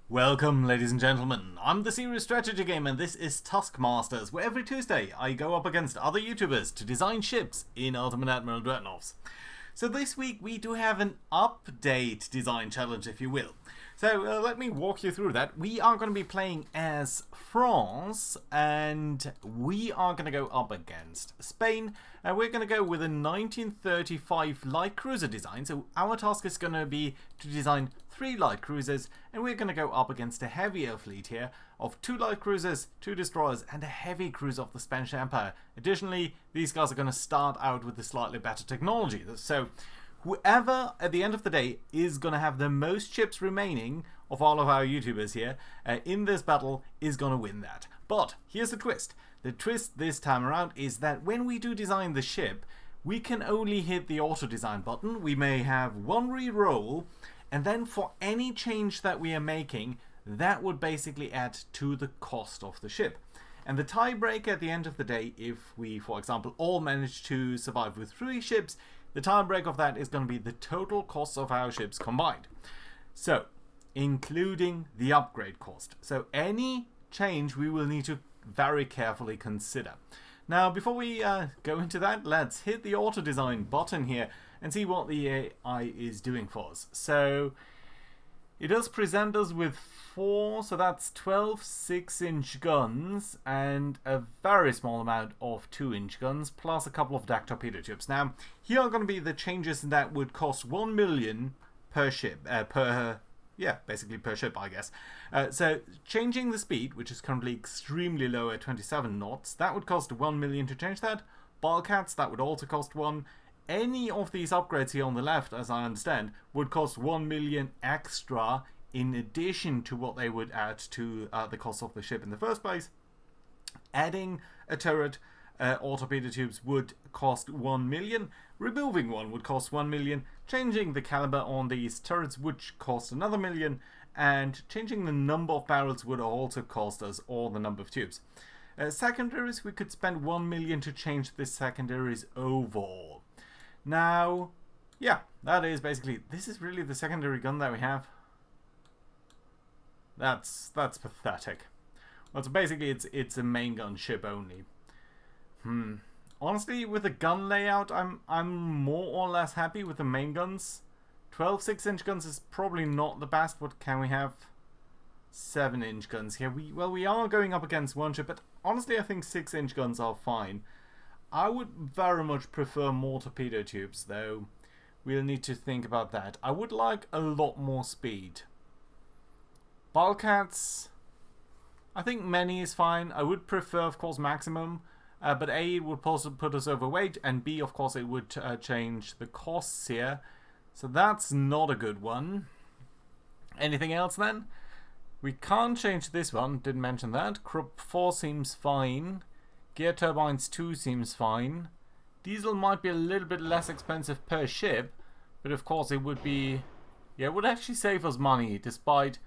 Welcome, ladies and gentlemen. I'm the Serious Strategy Game, and this is Taskmasters, where every Tuesday I go up against other YouTubers to design ships in Ultimate Admiral Dreadnoughts. So this week we do have an update design challenge, if you will. So let me walk you through that. We are going to be playing as France, and we are going to go up against Spain. And we're going to go with a 1935 light cruiser design. So our task is going to be to design 3 light cruisers, and we're going to go up against a heavier fleet here of 2 light cruisers, 2 destroyers, and a heavy cruiser of the Spanish Empire. Additionally, these guys are going to start out with a slightly better technology. So whoever at the end of the day is going to have the most ships remaining of all of our YouTubers here in this battle is going to win that. But here's the twist. The twist this time around is that when we do design the ship, we can only hit the auto design button. We may have 1 re-roll, and then for any change that we are making, that would basically add to the cost of the ship. And the tiebreaker at the end of the day, if we, for example, all manage to survive with 3 ships, the tiebreaker of that is going to be the total cost of our ships combined. So, including the upgrade cost. So any change we will need to very carefully consider. Now, before we go into that, let's hit the auto design button here and see what the AI is doing for us. So it does present us with 4, so that's 12 6-inch guns and a very small amount of 2-inch guns, plus a couple of DAC torpedo tubes. Now, here are going to be the changes that would cost 1 million per ship, basically per ship, I guess. So changing the speed, which is currently extremely low at 27 knots, that would cost 1 million to change that. Bulkheads, that would also cost 1. Any of these upgrades here on the left, as I understand, would cost 1 million extra in addition to what they would add to the cost of the ship in the first place. Adding a turret or torpedo tubes would cost 1 million. Removing one would cost 1 million. Changing the caliber on these turrets would cost another million. And changing the number of barrels would also cost us, or the number of tubes. Secondaries, we could spend 1 million to change the secondaries overall. Now, yeah, that is basically, this is really the secondary gun that we have. That's pathetic. Well, so basically it's a main gun ship only. Honestly, with the gun layout, I'm more or less happy with the main guns. 12 6-inch guns is probably not the best. What can we have? 7-inch guns here. We are going up against one ship, but honestly I think 6-inch guns are fine. I would very much prefer more torpedo tubes, though. We'll need to think about that. I would like a lot more speed. Bulkheads, I think many is fine. I would prefer, of course, maximum. But A, it would also put us overweight, and B, of course, it would change the costs here. So that's not a good one. Anything else then? We can't change this one, didn't mention that. Krupp 4 seems fine. Gear turbines 2 seems fine. Diesel might be a little bit less expensive per ship, but of course it would be, it would actually save us money despite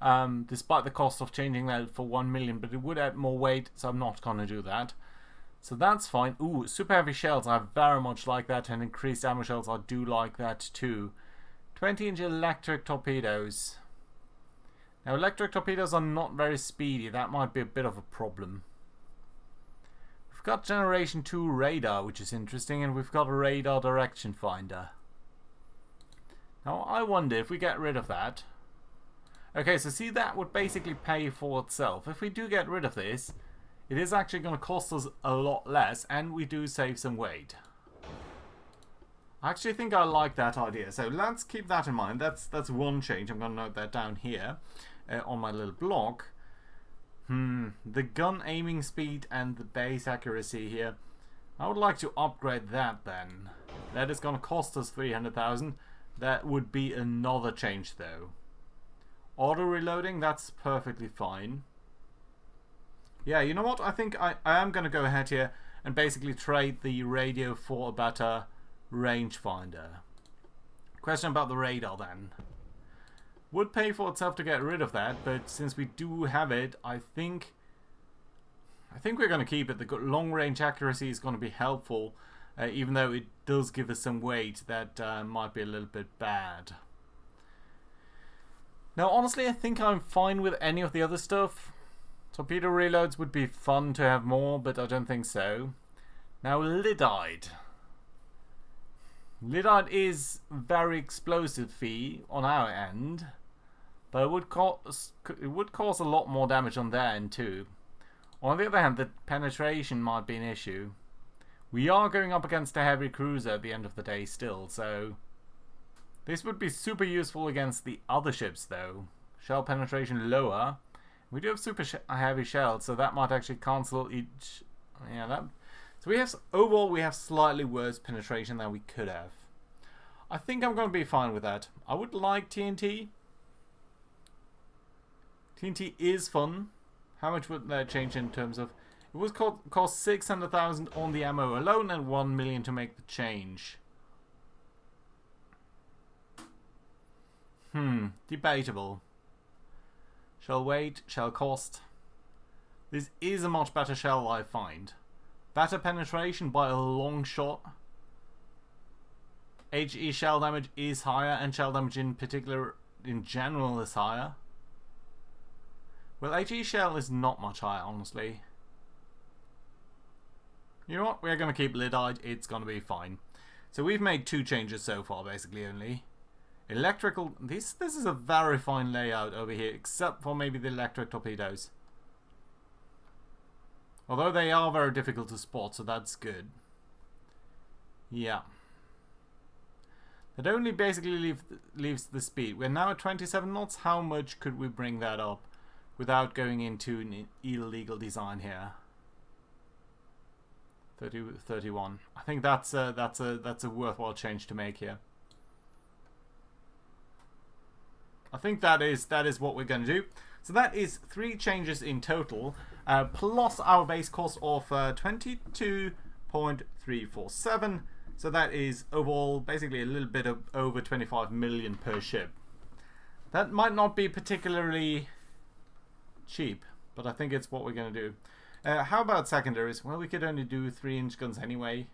the cost of changing that for 1 million, but it would add more weight, so I'm not gonna do that. So that's fine. Ooh, super heavy shells, I very much like that, and increased ammo shells, I do like that too. 20-inch electric torpedoes. Now, electric torpedoes are not very speedy, that might be a bit of a problem. We've got Generation 2 radar, which is interesting, and we've got a radar direction finder. Now, I wonder if we get rid of that. Okay, so see, that would basically pay for itself. If we do get rid of this, it is actually going to cost us a lot less, and we do save some weight. I actually think I like that idea, so let's keep that in mind. That's one change. I'm going to note that down here on my little block. The gun aiming speed and the base accuracy here. I would like to upgrade that then. That is going to cost us 300,000. That would be another change though. Auto reloading, that's perfectly fine. Yeah, you know what? I think I am going to go ahead here and basically trade the radio for a better rangefinder. Question about the radar then. Would pay for itself to get rid of that, but since we do have it, I think we're going to keep it. The long range accuracy is going to be helpful, even though it does give us some weight that might be a little bit bad. Now, honestly, I think I'm fine with any of the other stuff. Torpedo reloads would be fun to have more, but I don't think so. Now, Lyddite. Lyddite is very explosive-y on our end, but it would cause a lot more damage on their end too. On the other hand, the penetration might be an issue. We are going up against a heavy cruiser at the end of the day still, so this would be super useful against the other ships though. Shell penetration lower. We do have super heavy shells, so that might actually cancel each. Yeah, that. So we have overall we have slightly worse penetration than we could have. I think I'm going to be fine with that. I would like TNT. TNT is fun. How much would that change in terms of? It would cost 600,000 on the ammo alone and 1 million to make the change. Debatable. Shell weight, shell cost. This is a much better shell, I find. Better penetration by a long shot. HE shell damage is higher, and shell damage in particular, in general, is higher. Well, HE shell is not much higher, honestly. You know what? We're going to keep Lyddite. It's going to be fine. So we've made 2 changes so far, basically, only. Electrical... This is a very fine layout over here, except for maybe the electric torpedoes. Although they are very difficult to spot, so that's good. Yeah. That only basically leaves the speed. We're now at 27 knots. How much could we bring that up without going into an illegal design here? 31. I think that's a worthwhile change to make here. I think that is what we're going to do. So that is 3 changes in total, plus our base cost of 22.347. So that is overall basically a little bit of over 25 million per ship. That might not be particularly cheap, but I think it's what we're going to do. How about secondaries? Well, we could only do 3-inch guns anyway.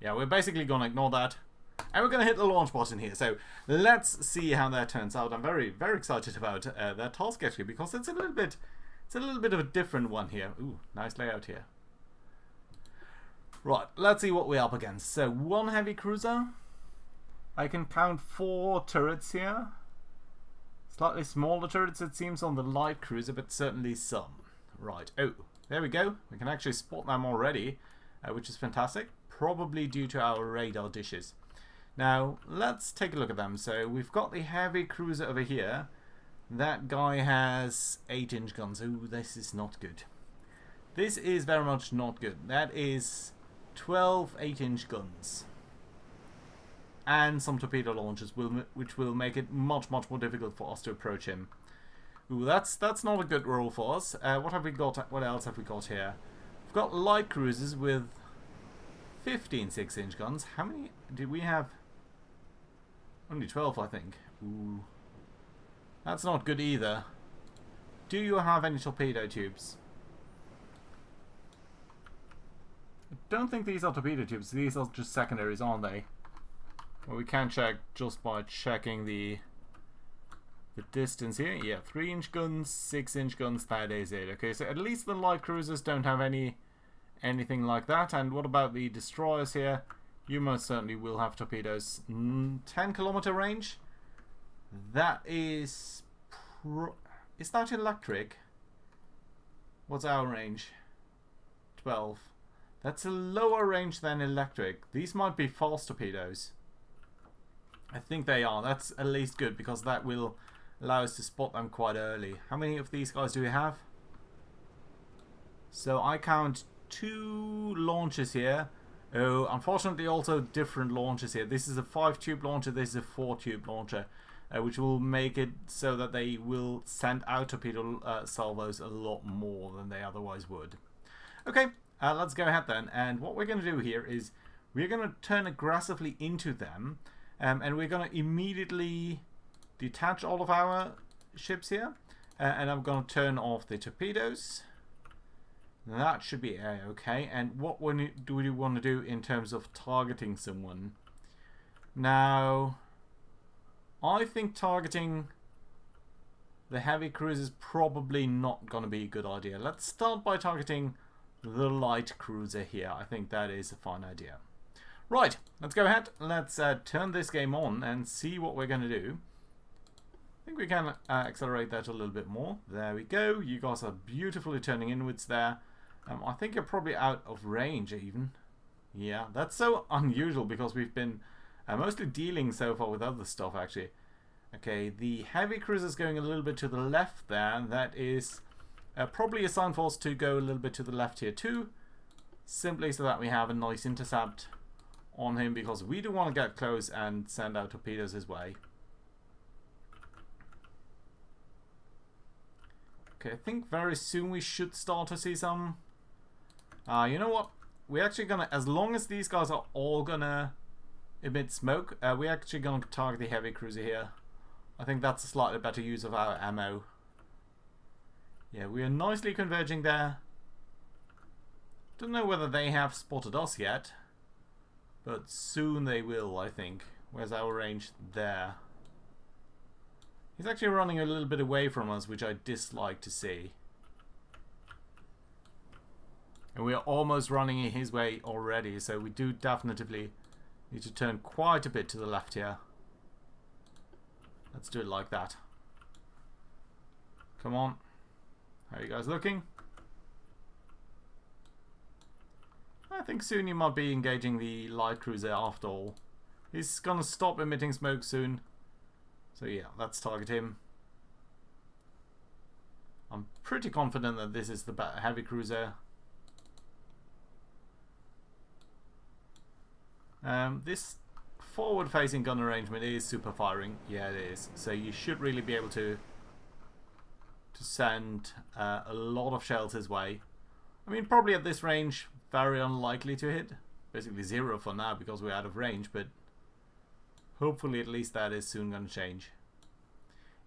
Yeah, we're basically going to ignore that. And we're going to hit the launch button here. So let's see how that turns out. I'm very, very excited about that task actually, because it's a little bit of a different one here. Ooh, nice layout here. Right, let's see what we're up against. So 1 heavy cruiser. I can count 4 turrets here. Slightly smaller turrets it seems on the light cruiser, but certainly some. Right, oh, there we go. We can actually spot them already, which is fantastic. Probably due to our radar dishes. Now, let's take a look at them. So, we've got the heavy cruiser over here. That guy has 8-inch guns. Ooh, this is not good. This is very much not good. That is 12 8-inch guns. And some torpedo launchers, which will make it much, much more difficult for us to approach him. Ooh, that's not a good roll for us. What have we got? What else have we got here? We've got light cruisers with 15 6-inch guns. How many did we have? Only 12, I think. Ooh. That's not good either. Do you have any torpedo tubes? I don't think these are torpedo tubes. These are just secondaries, aren't they? Well, we can check just by checking the distance here. Yeah, 3-inch guns, 6-inch guns, that is it. Okay, so at least the light cruisers don't have anything like that. And what about the destroyers here? You most certainly will have torpedoes. 10-kilometer range. That is... Is that electric? What's our range? 12. That's a lower range than electric. These might be fast torpedoes. I think they are. That's at least good, because that will allow us to spot them quite early. How many of these guys do we have? So I count 2 launches here. Oh, unfortunately also different launches here. This is a 5-tube launcher, this is a 4-tube launcher, which will make it so that they will send out torpedo salvos a lot more than they otherwise would. Okay, let's go ahead then. And what we're going to do here is we're going to turn aggressively into them, and we're going to immediately detach all of our ships here, and I'm going to turn off the torpedoes. That should be okay. And what do we want to do in terms of targeting someone? Now, I think targeting the heavy cruise is probably not going to be a good idea. Let's start by targeting the light cruiser here. I think that is a fine idea. Right, let's go ahead. Let's turn this game on and see what we're going to do. I think we can accelerate that a little bit more. There we go. You guys are beautifully turning inwards there. I think you're probably out of range even. Yeah, that's so unusual because we've been mostly dealing so far with other stuff actually. Okay, the heavy cruiser is going a little bit to the left there. That is probably a sign for us to go a little bit to the left here too. Simply so that we have a nice intercept on him because we do want to get close and send out torpedoes his way. Okay, I think very soon we should start to see some... you know what? We're actually gonna, as long as these guys are all gonna emit smoke, we're actually gonna target the heavy cruiser here. I think that's a slightly better use of our ammo. Yeah, we are nicely converging there. Don't know whether they have spotted us yet, but soon they will, I think. Where's our range? There. He's actually running a little bit away from us, which I dislike to see. And we are almost running in his way already, so we do definitely need to turn quite a bit to the left here. Let's do it like that. Come on. How are you guys looking? I think soon you might be engaging the light cruiser after all. He's gonna stop emitting smoke soon. So yeah, let's target him. I'm pretty confident that this is the heavy cruiser. This forward-facing gun arrangement is super firing. Yeah, it is. So you should really be able to send a lot of shells his way. I mean, probably at this range, very unlikely to hit. Basically 0 for now because we're out of range, but hopefully at least that is soon going to change.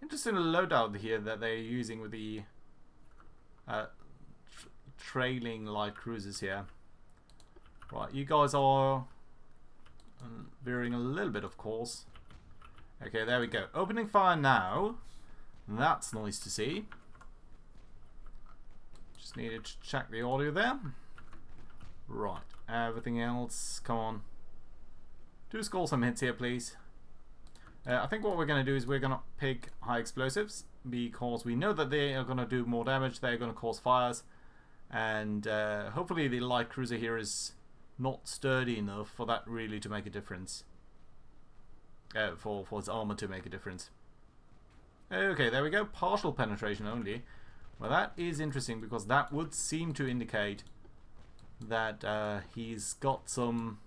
Interesting loadout here that they're using with the trailing light cruisers here. Right, you guys are veering a little bit, of course. Okay, there we go. Opening fire now. That's nice to see. Just needed to check the audio there. Right, everything else, come on. Do score some hits here, please. I think what we're going to do is we're going to pick high explosives because we know that they are going to do more damage, they're going to cause fires, and hopefully the light cruiser here is not sturdy enough for that really to make a difference. For its armor to make a difference. Okay, there we go. Partial penetration only. Well, that is interesting because that would seem to indicate that he's got some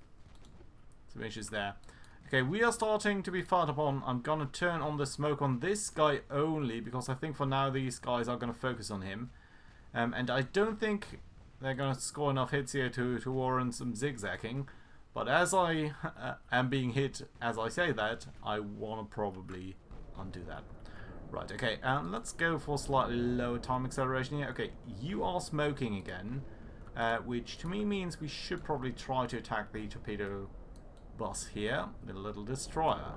issues there. Okay, we are starting to be fired upon. I'm gonna turn on the smoke on this guy only because I think for now these guys are gonna focus on him. And I don't think they're gonna score enough hits here to warrant some zigzagging. But as I am being hit as I say that, I wanna probably undo that. Right, okay, let's go for slightly lower time acceleration here. Okay, you are smoking again, which to me means we should probably try to attack the torpedo bus here, the little destroyer.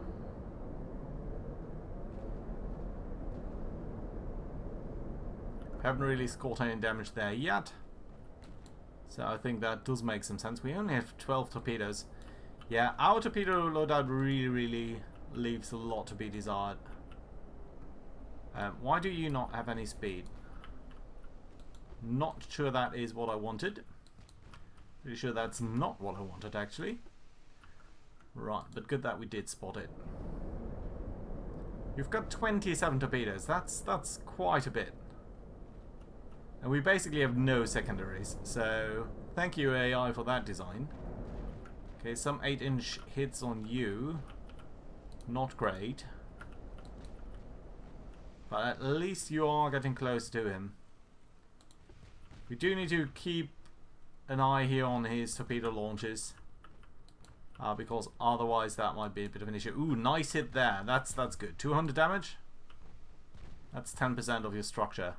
Haven't really scored any damage there yet, so I think that does make some sense. We only have 12 torpedoes. Yeah, our torpedo loadout really leaves a lot to be desired. Why do you not have any speed? Not sure that is what I wanted. Pretty sure that's not what I wanted actually. Right, but good that we did spot it. You've got 27 torpedoes. That's quite a bit. And we basically have no secondaries. So thank you AI for that design. Okay, some 8-inch hits on you. Not great. But at least you are getting close to him. We do need to keep an eye here on his torpedo launches. Because otherwise that might be a bit of an issue. Ooh, nice hit there. That's good. 200 damage? That's 10% of your structure.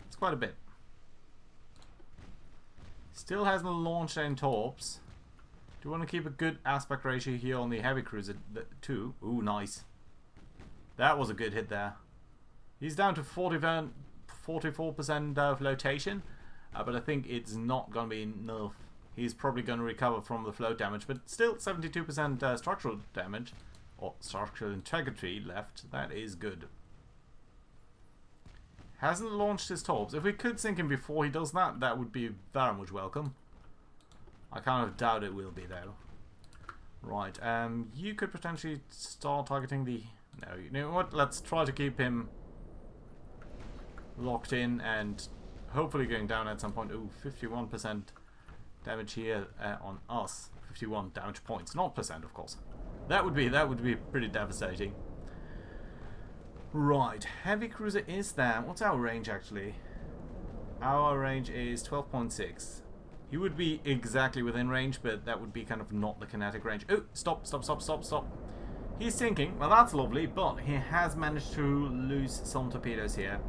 It's quite a bit. Still hasn't launched any torps. Do you want to keep a good aspect ratio here on the heavy cruiser too? Ooh, nice. That was a good hit there. He's down to 44% flotation, but I think it's not going to be enough. He's probably going to recover from the float damage, but still 72% structural damage, or structural integrity left. That is good. Hasn't launched his torps. If we could sink him before he does that, that would be very much welcome. I kind of doubt it will be, though. Right, you could potentially start targeting the... No, you know what? Let's try to keep him locked in and hopefully going down at some point. Ooh, 51% damage here on us. 51 damage points, not percent, of course. That would be pretty devastating. Right, heavy cruiser is there. What's our range actually? Our range is 12.6. He would be exactly within range, but that would be kind of not the kinetic range. Oh, stop. He's sinking. Well, that's lovely, but he has managed to lose some torpedoes here.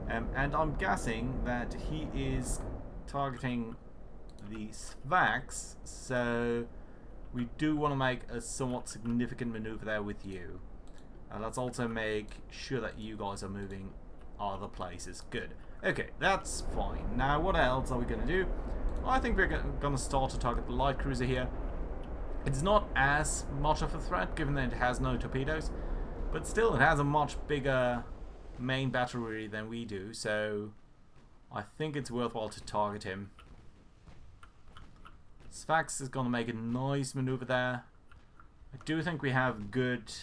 And I'm guessing that he is targeting the Svax, so we do want to make a somewhat significant maneuver there with you. Let's also make sure that you guys are moving other places. Good. Okay, that's fine. Now, what else are we going to do? Well, I think we're going to start to target the light cruiser here. It's not as much of a threat, given that it has no torpedoes, but still it has a much bigger main battery than we do, so I think it's worthwhile to target him. Svax is going to make a nice maneuver there. I do think we have good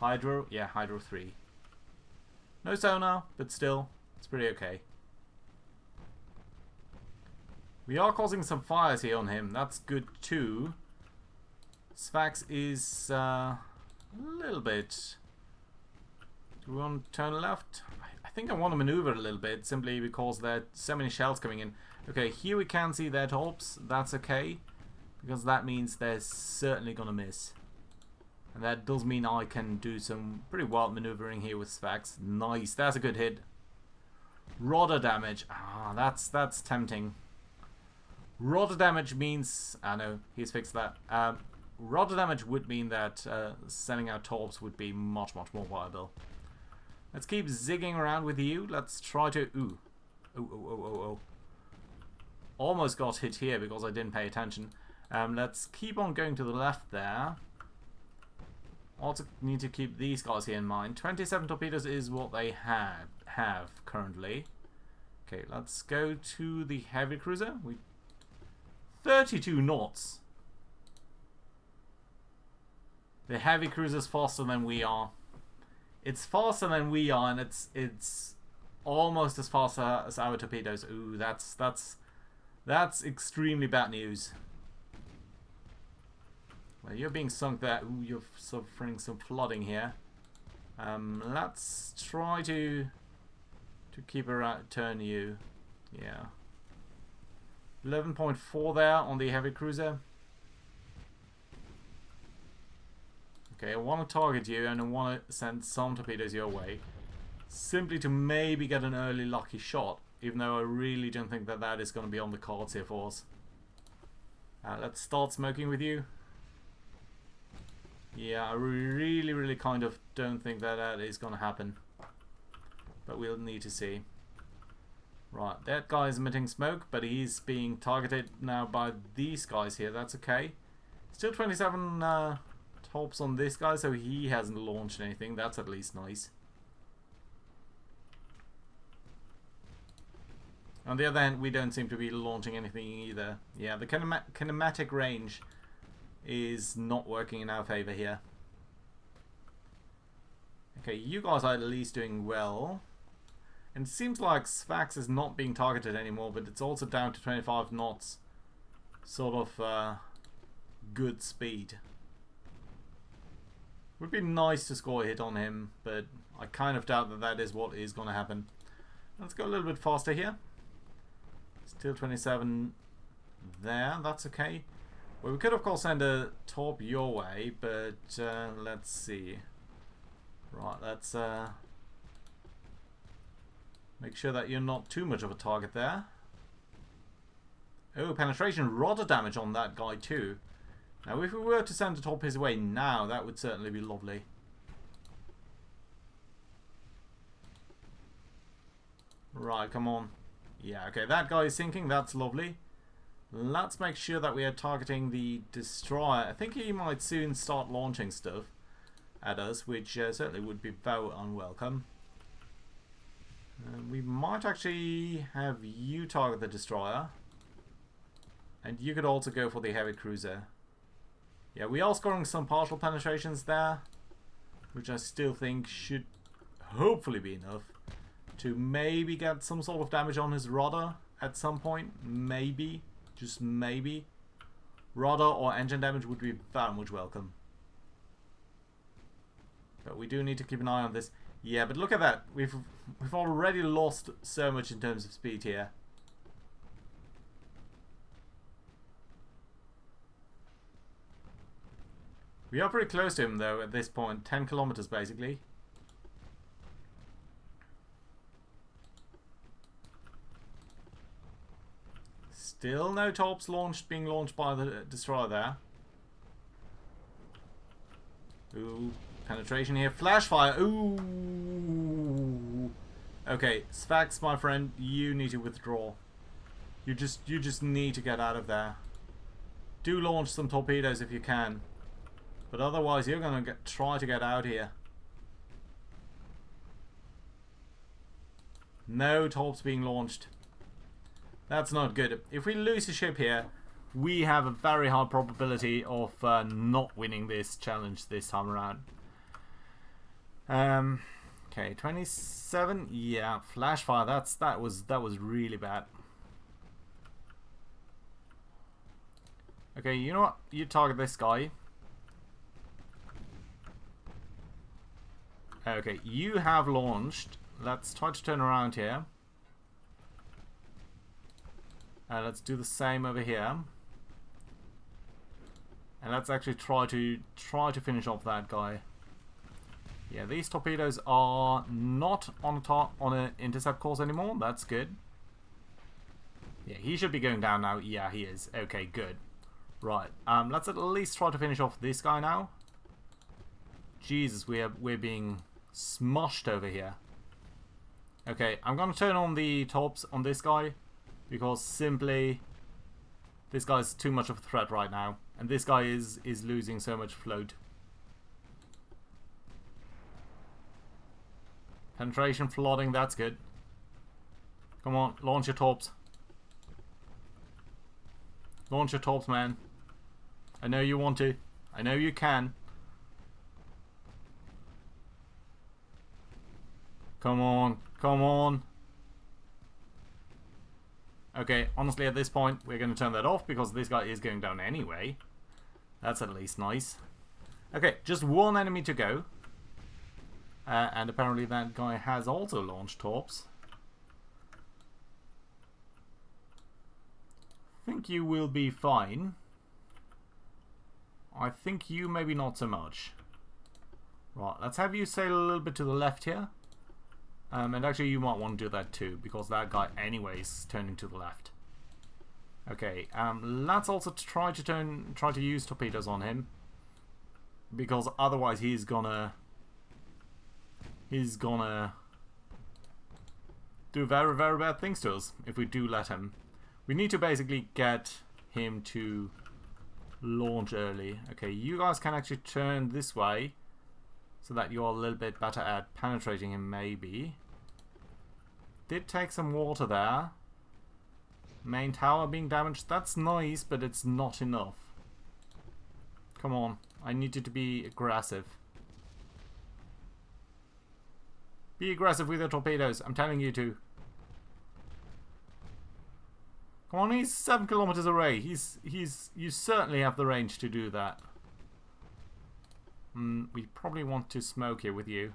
Hydro. Yeah, Hydro 3. No sonar, but still, it's pretty okay. We are causing some fires here on him. That's good too. Svax is a little bit... Do we want to turn left? I think I want to maneuver a little bit, simply because there are so many shells coming in. Okay, here we can see their torps. That's okay, because that means they're certainly going to miss. And that does mean I can do some pretty wild maneuvering here with Svax. Nice, that's a good hit. Rudder damage. Ah, that's tempting. Rudder damage means... I know, he's fixed that. Rudder damage would mean that sending out torps would be much more viable. Let's keep zigging around with you. Let's try to... Ooh. Oh. Almost got hit here because I didn't pay attention. Let's keep on going to the left there. Also need to keep these guys here in mind. 27 torpedoes is what they have currently. Okay, let's go to the heavy cruiser. 32 knots. The heavy cruiser's faster than we are. It's faster than we are, and it's almost as fast as our torpedoes. Ooh, that's extremely bad news. Well, you're being sunk there. Ooh, you're suffering some flooding here. Let's try to keep around, turn you. Yeah. 11.4 there on the heavy cruiser. Okay, I want to target you and I want to send some torpedoes your way. Simply to maybe get an early lucky shot, even though I really don't think that that is going to be on the cards here for us. Let's start smoking with you. Yeah, I really kind of don't think that that is going to happen. But we'll need to see. Right, that guy is emitting smoke, but he's being targeted now by these guys here. That's okay. Still 27 torps on this guy, so he hasn't launched anything. That's at least nice. On the other hand, we don't seem to be launching anything either. Yeah, the kinematic range is not working in our favor here. Okay, you guys are at least doing well. And it seems like Svax is not being targeted anymore, but it's also down to 25 knots. Sort of good speed. Would be nice to score a hit on him, but I kind of doubt that that is what is going to happen. Let's go a little bit faster here. Still 27 there, that's okay. Well, we could of course send a torp your way, but let's see. Right, let's make sure that you're not too much of a target there. Oh, penetration rudder damage on that guy too. Now, if we were to send a torp his way now, that would certainly be lovely. Right, come on. Yeah, okay, that guy is sinking. That's lovely. Let's make sure that we are targeting the destroyer. I think he might soon start launching stuff at us, which certainly would be very unwelcome. We might actually have you target the destroyer. And you could also go for the heavy cruiser. Yeah, we are scoring some partial penetrations there, which I still think should hopefully be enough to maybe get some sort of damage on his rudder at some point. Maybe. Just maybe. Rudder or engine damage would be very much welcome. But we do need to keep an eye on this. Yeah, but look at that. We've already lost so much in terms of speed here. We are pretty close to him though at this point. 10 kilometers basically. Still no torps being launched by the destroyer there. Ooh, penetration here. Flash fire. Ooh. Okay, Sfax, my friend, you need to withdraw. You just need to get out of there. Do launch some torpedoes if you can. But otherwise you're gonna try to get out here. No torps being launched. That's not good. If we lose a ship here, we have a very high probability of not winning this challenge this time around. Okay, 27. Yeah, flash fire. That was really bad. Okay, you know what? You target this guy. Okay, you have launched. Let's try to turn around here. Let's do the same over here. And let's actually try to finish off that guy. Yeah, these torpedoes are not on an intercept course anymore. That's good. Yeah, he should be going down now. Yeah, he is. Okay, good. Right. Let's at least try to finish off this guy now. Jesus, we're being smushed over here. Okay, I'm gonna turn on the torps on this guy because simply this guy's too much of a threat right now, and this guy is losing so much float. Penetration flooding, that's good. Come on, launch your torps. Launch your torps, man. I know you want to. I know you can. Come on, come on. Okay, honestly at this point we're going to turn that off because this guy is going down anyway. That's at least nice. Okay, just one enemy to go. And apparently that guy has also launched torps. I think you will be fine. I think you maybe not so much. Right, let's have you sail a little bit to the left here. And actually you might want to do that too, because that guy anyway is turning to the left. Okay, let's also try to use torpedoes on him, because otherwise he's gonna do very, very bad things to us if we do let him. We need to basically get him to launch early. Okay, you guys can actually turn this way so that you're a little bit better at penetrating him, maybe. Did take some water there. Main tower being damaged. That's nice, but it's not enough. Come on. I need you to be aggressive. Be aggressive with your torpedoes. I'm telling you to. Come on, he's 7 kilometers away. You certainly have the range to do that. We probably want to smoke here with you,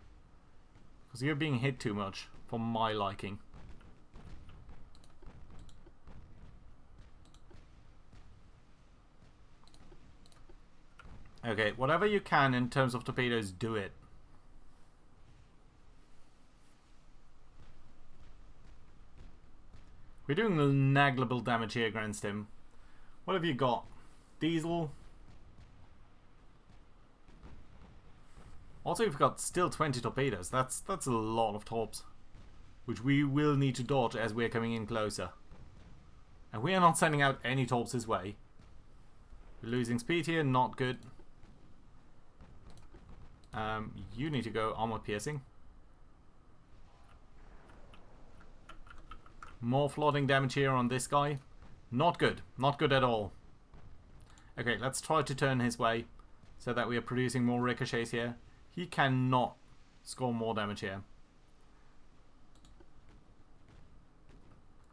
because you're being hit too much for my liking. Okay, whatever you can in terms of torpedoes, do it. We're doing negligible damage here against him. What have you got? Diesel. Also, we've got still 20 torpedoes. That's a lot of torps. which we will need to dodge as we're coming in closer. And we are not sending out any torps his way. We're losing speed here, not good. You need to go armor piercing. More flooding damage here on this guy. Not good. Not good at all. Okay, let's try to turn his way so that we are producing more ricochets here. He cannot score more damage here.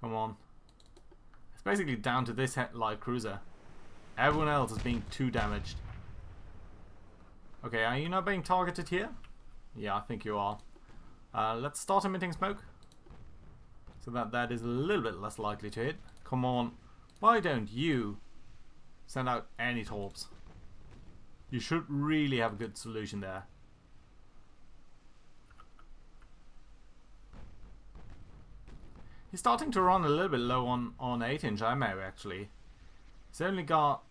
Come on. It's basically down to this light cruiser. Everyone else is being too damaged. Okay, are you not being targeted here? Yeah, I think you are. Let's start emitting smoke. So that is a little bit less likely to hit. Come on. Why don't you send out any torps? You should really have a good solution there. He's starting to run a little bit low on 8-inch ammo actually. He's only got...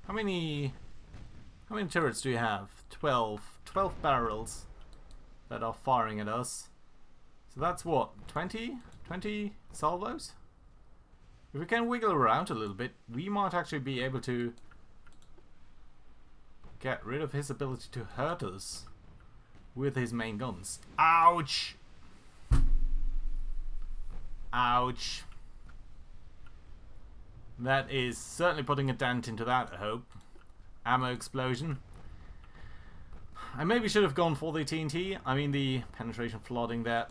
How many turrets do you have? 12 barrels that are firing at us. So that's what, 20 salvos? If we can wiggle around a little bit, we might actually be able to get rid of his ability to hurt us with his main guns. Ouch! Ouch. That is certainly putting a dent into that, I hope. Ammo explosion. I maybe should have gone for the TNT. I mean the penetration flooding there.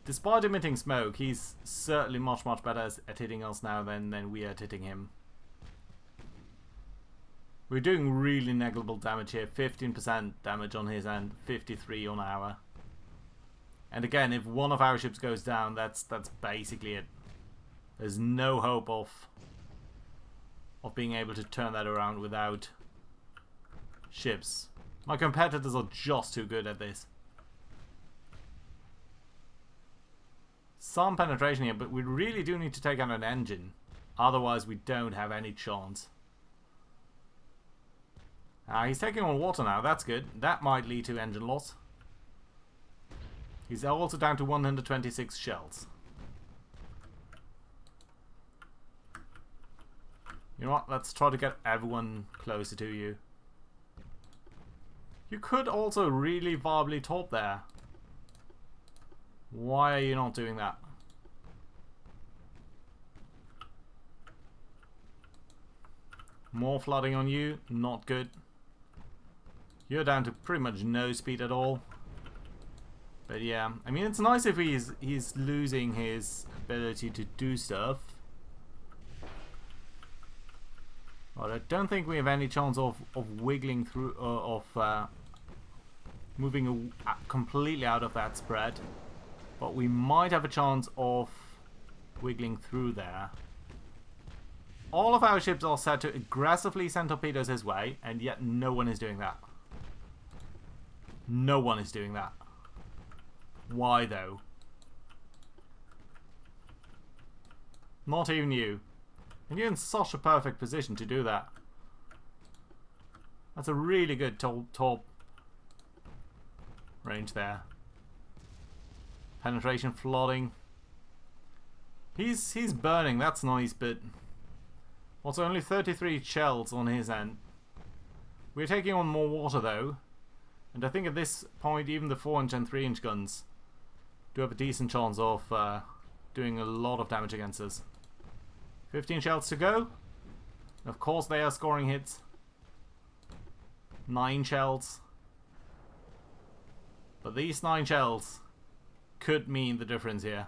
Despite emitting smoke, he's certainly much better at hitting us now than we are at hitting him. We're doing really negligible damage here. 15% damage on his end, 53 on our. And again, if one of our ships goes down, that's basically it. There's no hope of being able to turn that around without ships. My competitors are just too good at this. Some penetration here, but we really do need to take out an engine. Otherwise, we don't have any chance. He's taking on water now. That's good. That might lead to engine loss. He's also down to 126 shells. You know what? Let's try to get everyone closer to you. You could also really viably torp there. Why are you not doing that? More flooding on you. Not good. You're down to pretty much no speed at all. But yeah, I mean, it's nice if he's losing his ability to do stuff. But I don't think we have any chance of wiggling through, moving completely out of that spread. But we might have a chance of wiggling through there. All of our ships are set to aggressively send torpedoes his way, and yet no one is doing that. No one is doing that. Why though? Not even you. And you're in such a perfect position to do that. That's a really good torp range there. Penetration flooding. He's burning, that's nice, but also only 33 shells on his end. We're taking on more water though. And I think at this point even the 4-inch and 3-inch guns do have a decent chance of doing a lot of damage against us. 15 shells to go. Of course they are scoring hits. 9 shells. But these 9 shells could mean the difference here.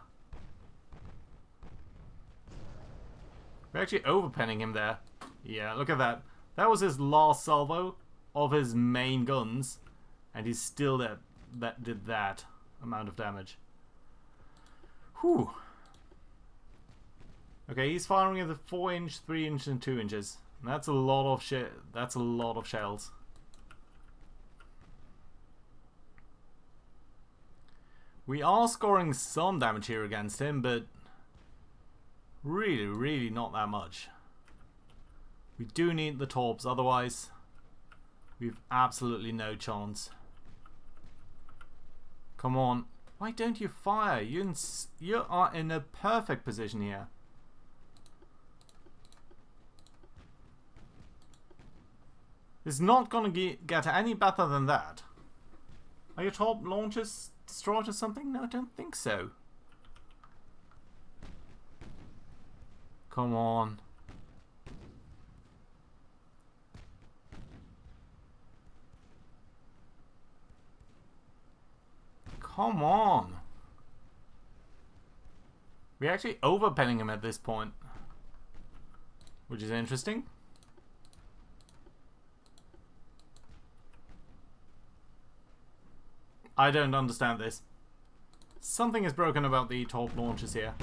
We're actually overpenning him there. Yeah, look at that. That was his last salvo of his main guns. And he's still that did that amount of damage. Whew. Okay, he's firing at the 4-inch, 3-inch, and 2 inches. And that's a lot of shit. That's a lot of shells. We are scoring some damage here against him, but really not that much. We do need the torps, otherwise we've absolutely no chance. Come on. Why don't you fire? You are in a perfect position here. It's not gonna get any better than that. Are your top launchers destroyed or something? No, I don't think so. Come on. Come on. We're actually overpenning him at this point, which is interesting. I don't understand this. Something is broken about the top launchers here.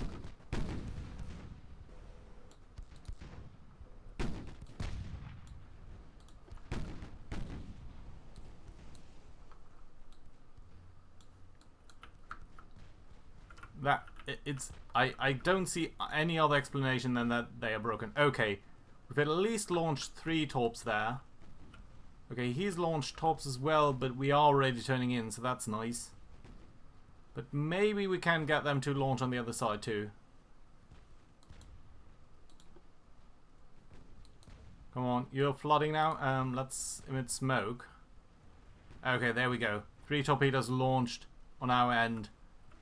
I don't see any other explanation than that they are broken. Okay, we've at least launched 3 torps there. Okay, he's launched torps as well, but we are already turning in, so that's nice. But maybe we can get them to launch on the other side too. Come on, you're flooding now. Let's emit smoke. Okay, there we go. 3 torpedoes launched on our end.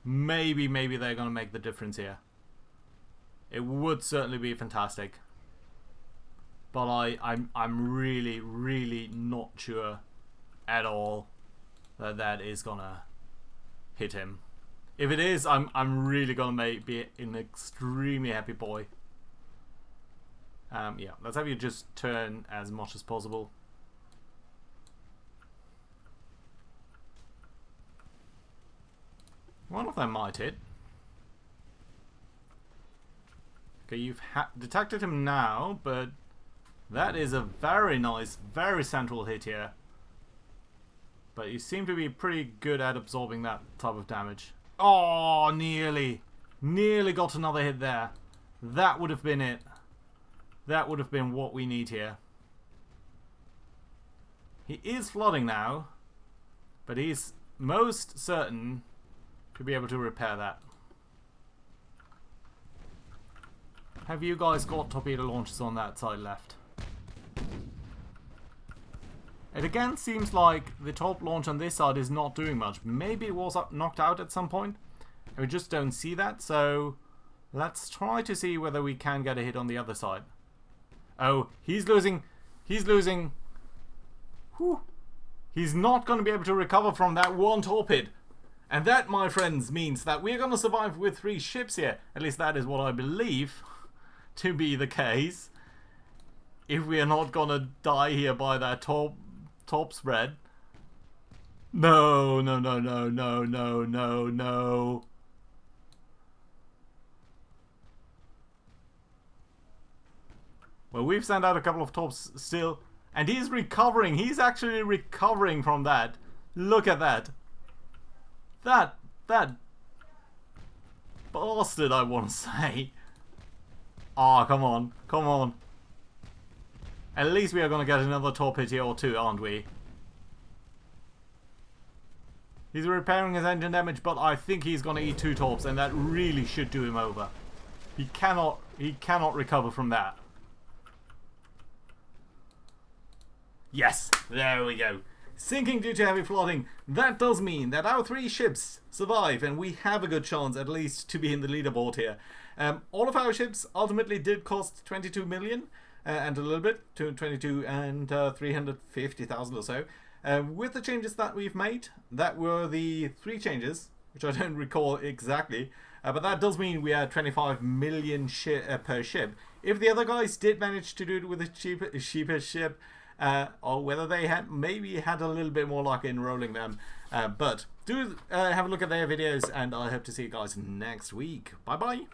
Maybe they're gonna make the difference here. It would certainly be fantastic. But I'm really not sure at all that that is gonna hit him. If it is, I'm really gonna be an extremely happy boy. Yeah, let's have you just turn as much as possible. One of them might hit. Okay, you've detected him now, but that is a very nice, very central hit here. But you seem to be pretty good at absorbing that type of damage. Oh, nearly. Nearly got another hit there. That would have been it. That would have been what we need here. He is flooding now, but he's most certain to be able to repair that. Have you guys got torpedo launchers on that side left? It again seems like the top launch on this side is not doing much. Maybe it was knocked out at some point, and we just don't see that. So let's try to see whether we can get a hit on the other side. Oh, he's losing. He's losing. Whew. He's not going to be able to recover from that one torpedo. And that, my friends, means that we're going to survive with 3 ships here. At least that is what I believe to be the case. If we are not going to die here by that top spread. No. Well, we've sent out a couple of torps still. And he's recovering. He's actually recovering from that. Look at that. That bastard, I want to say. Ah, come on. At least we are going to get another torpedo or 2, aren't we? He's repairing his engine damage, but I think he's going to eat 2 torps, and that really should do him over. He cannot recover from that. Yes, there we go. Sinking due to heavy flooding. That does mean that our 3 ships survive, and we have a good chance at least to be in the leaderboard here. All of our ships ultimately did cost 22 million and a little bit, to 22 and 350,000 or so. With the changes that we've made, that were the 3 changes, which I don't recall exactly, but that does mean we had 25 million per ship. If the other guys did manage to do it with a cheaper ship, or whether they maybe had a little bit more luck in rolling them. But do have a look at their videos, and I hope to see you guys next week. Bye bye.